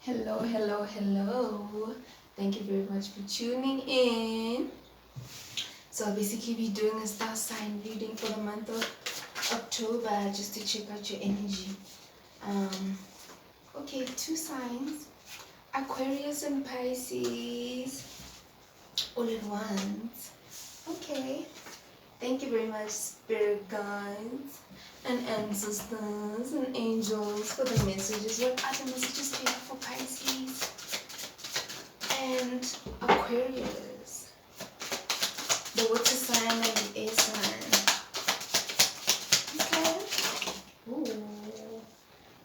Hello, hello, hello. Thank you very much for tuning in. So I'll basically be doing a star sign reading for the month of October just to check out your energy. Okay, two signs, Aquarius and Pisces, all at once. Okay. Thank you very much, spirit guides and ancestors and angels for the messages. What are the messages do you have for Pisces and Aquarius? The water sign and the air sign. Okay. Ooh.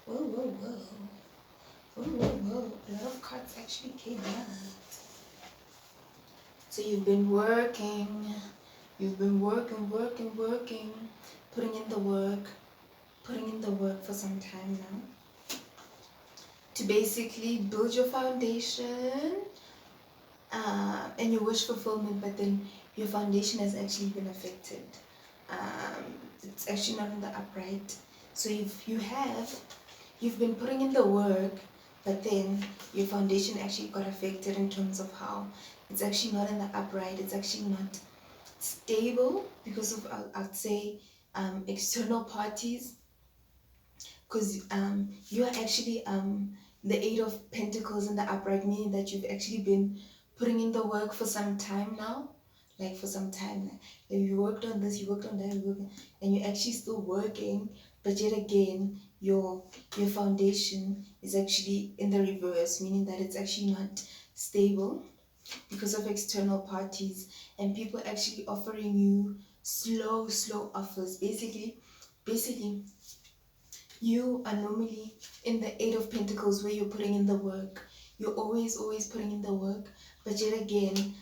Whoa, whoa, whoa. Whoa, whoa, whoa. A lot of cards actually came out. So you've been working. You've been working, putting in the work for some time now to basically build your foundation and your wish fulfillment, but then your foundation has actually been affected. It's actually not in the upright. So if you've been putting in the work, but then your foundation actually got affected in terms of how it's actually not in the upright. It's actually not stable because of I'd say external parties, because you are actually the Eight of Pentacles in the upright, meaning that you've actually been putting in the work for some time now, like for some time now. Like you worked on this, you worked on that, and you're actually still working, but yet again your foundation is actually in the reverse, meaning that it's actually not stable because of external parties and people actually offering you slow offers. Basically you are normally in the Eight of Pentacles where you're putting in the work. You're always putting in the work, but yet again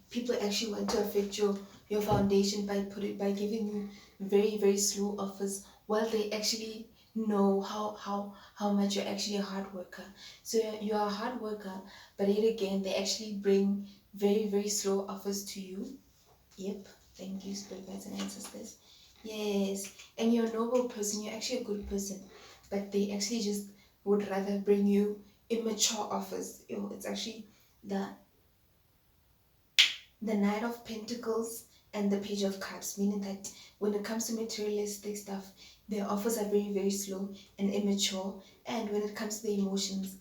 people actually want to affect your foundation by giving you very slow offers, while they actually know how much you're actually a hard worker. So you're a hard worker, but yet again they actually bring very slow offers to you. Yep. Thank you, spirit guides and ancestors. Yes. And you're a noble person, you're actually a good person, but they actually just would rather bring you immature offers. It's actually the Knight of Pentacles and the Page of Cups, meaning that when it comes to materialistic stuff, their offers are very slow and immature. And when it comes to the emotions,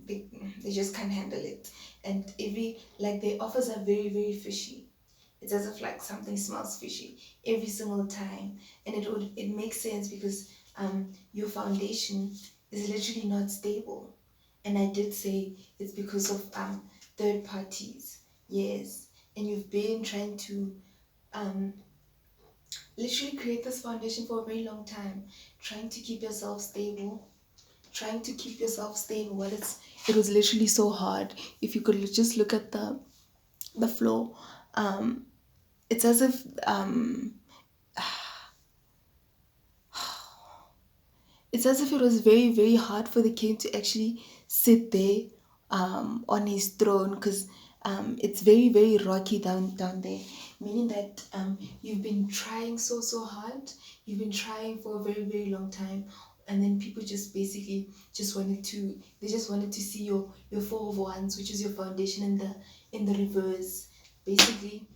they just can't handle it. And their offers are very fishy. It's as if like something smells fishy every single time. And it makes sense because your foundation is literally not stable. And I did say it's because of third parties. Yes. And you've been trying to literally create this foundation for a very long time, trying to keep yourself stable, Well, it was literally so hard. If you could just look at the floor, it's as if it was very hard for the king to actually sit there on his throne, because it's very rocky down there, meaning that you've been trying so hard. You've been trying for a very long time, and then people just basically just wanted to see your Four of Wands, which is your foundation in the reverse, basically,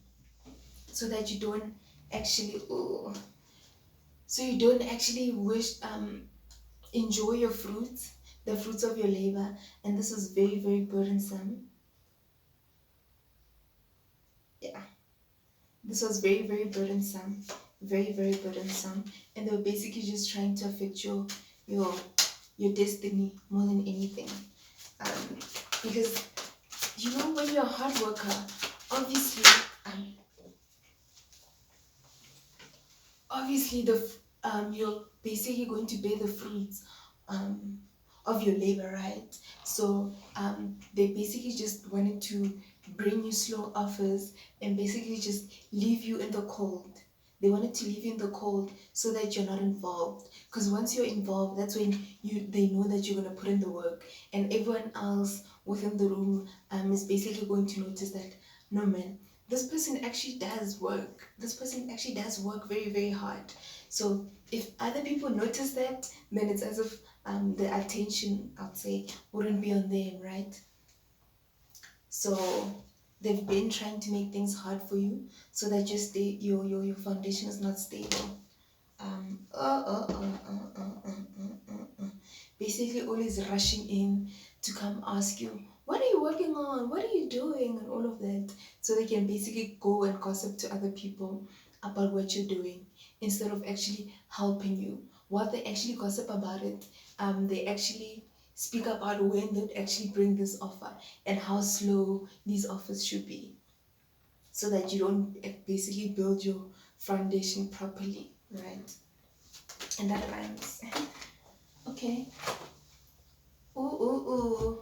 so that you don't actually wish enjoy your fruits, the fruits of your labor. And this is very burdensome. Yeah, this was very burdensome, very burdensome. And they were basically just trying to affect your destiny more than anything. Because when you're a hard worker, obviously you're basically going to bear the fruits of your labor, right? So they basically just wanted to bring you slow offers and basically just leave you in the cold. They wanted to leave you in the cold so that you're not involved, because once you're involved, that's when they know that you're going to put in the work, and everyone else within the room is basically going to notice that, no man, this person actually does work very hard. So if other people notice that, then it's as if the attention, I'd say, wouldn't be on them, right? So they've been trying to make things hard for you so that your foundation is not stable. Basically always rushing in to come ask you, what are you working on, what are you doing, and all of that, so they can basically go and gossip to other people about what you're doing instead of actually helping you. What they actually gossip about it, they actually speak about when they actually bring this offer and how slow these offers should be, so that you don't basically build your foundation properly, right? And that rhymes. Okay. Ooh, ooh, ooh.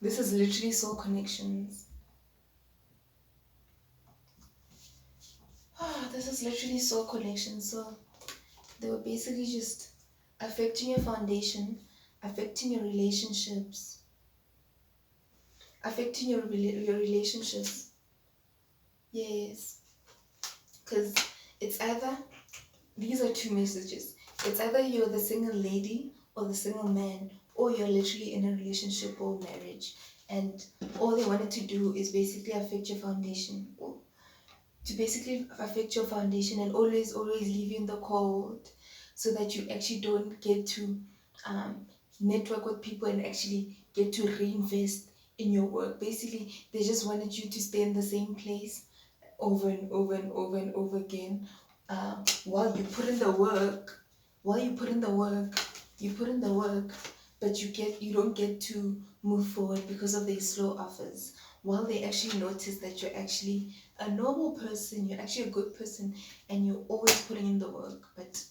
This is literally soul connections. This is literally soul connections. So they were basically just affecting your foundation, affecting your relationships, affecting your relationships. Yes. Because it's either, these are two messages. It's either you're the single lady or the single man, or you're literally in a relationship or marriage, and all they wanted to do is basically affect your foundation, or to basically affect your foundation and always leave you in the cold, so that you actually don't get to network with people and actually get to reinvest in your work. Basically, they just wanted you to stay in the same place over and over and over and over again, while you put in the work, you put in the work, but you don't get to move forward because of these slow offers, while they actually notice that you're actually a normal person, you're actually a good person, and you're always putting in the work, but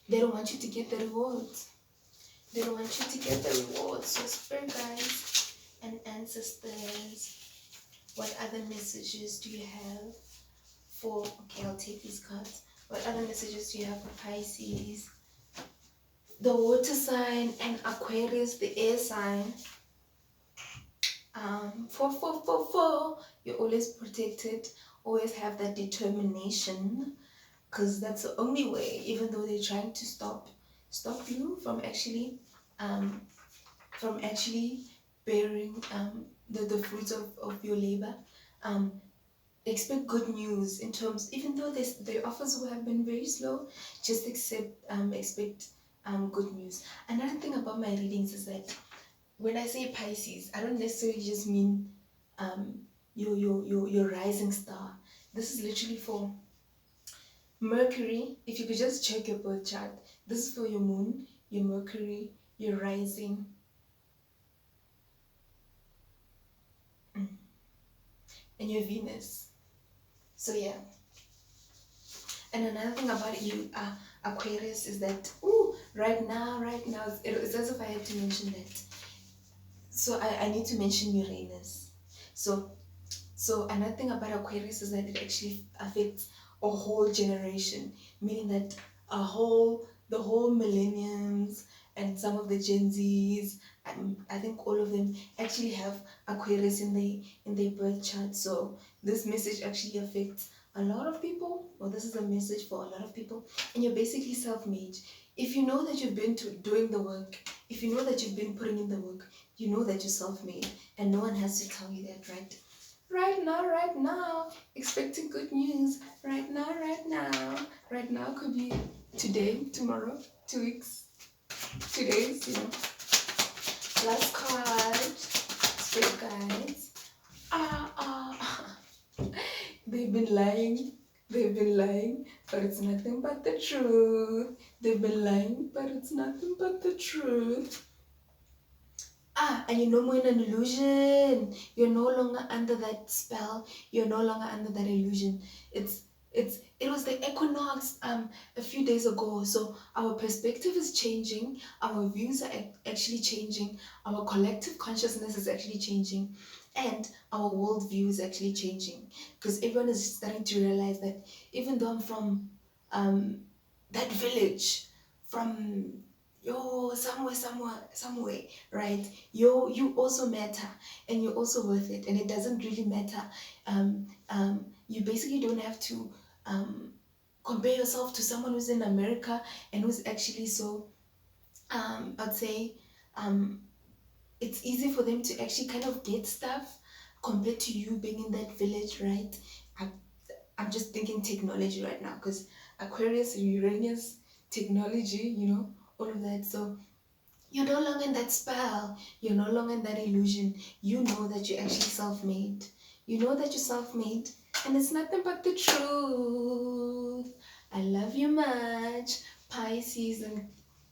they don't want you to get the rewards. They don't want you to get the rewards. So spirit guides and ancestors, what other messages do you have for, okay, I'll take these cards. What other messages do you have for Pisces, the water sign, and Aquarius, the air sign? 4, you're always protected, always have that determination, because that's the only way, even though they're trying to stop you from actually bearing the fruits of your labor. Expect good news, in terms, even though the offers will have been very slow, just expect good news. Another thing about my readings is that when I say Pisces, I don't necessarily just mean your rising star. This is literally for Mercury. If you could just check your birth chart, this is for your moon, your Mercury, your rising, and your Venus. So yeah. And another thing about you, Aquarius, is that right now, it's as if I had to mention that. So I need to mention Uranus. So another thing about Aquarius is that it actually affects a whole generation, meaning that the whole millenniums and some of the Gen Zs, I think all of them actually have Aquarius in their birth chart. So this message actually affects a lot of people. Well, this is a message for a lot of people, and you're basically self-made. If you know that you've been doing the work, if you know that you've been putting in the work, you know that you're self-made, and no one has to tell you that, right? Right now, expecting good news. Right now could be today, tomorrow, 2 weeks, 2 days, Last card, spirit guides. They've been lying, but it's nothing but the truth. They've been lying, but it's nothing but the truth. And you're no more in an illusion. You're no longer under that spell. You're no longer under that illusion. It was the equinox a few days ago. So our perspective is changing. Our views are actually changing. Our collective consciousness is actually changing. And our worldview is actually changing. Because everyone is starting to realize that even though I'm from that village, from somewhere, right? You also matter, and you're also worth it, and it doesn't really matter. You basically don't have to compare yourself to someone who's in America and who's actually so, I'd say, it's easy for them to actually kind of get stuff compared to you being in that village, right? I, I'm just thinking technology right now because Aquarius and Uranus, technology, all of that. So you're no longer in that spell. You're no longer in that illusion. You know that you're actually self-made. You know that you're self-made. And it's nothing but the truth. I love you much. Pisces and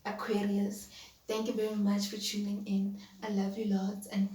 Aquarius. Thank you very much for tuning in. I love you lots. And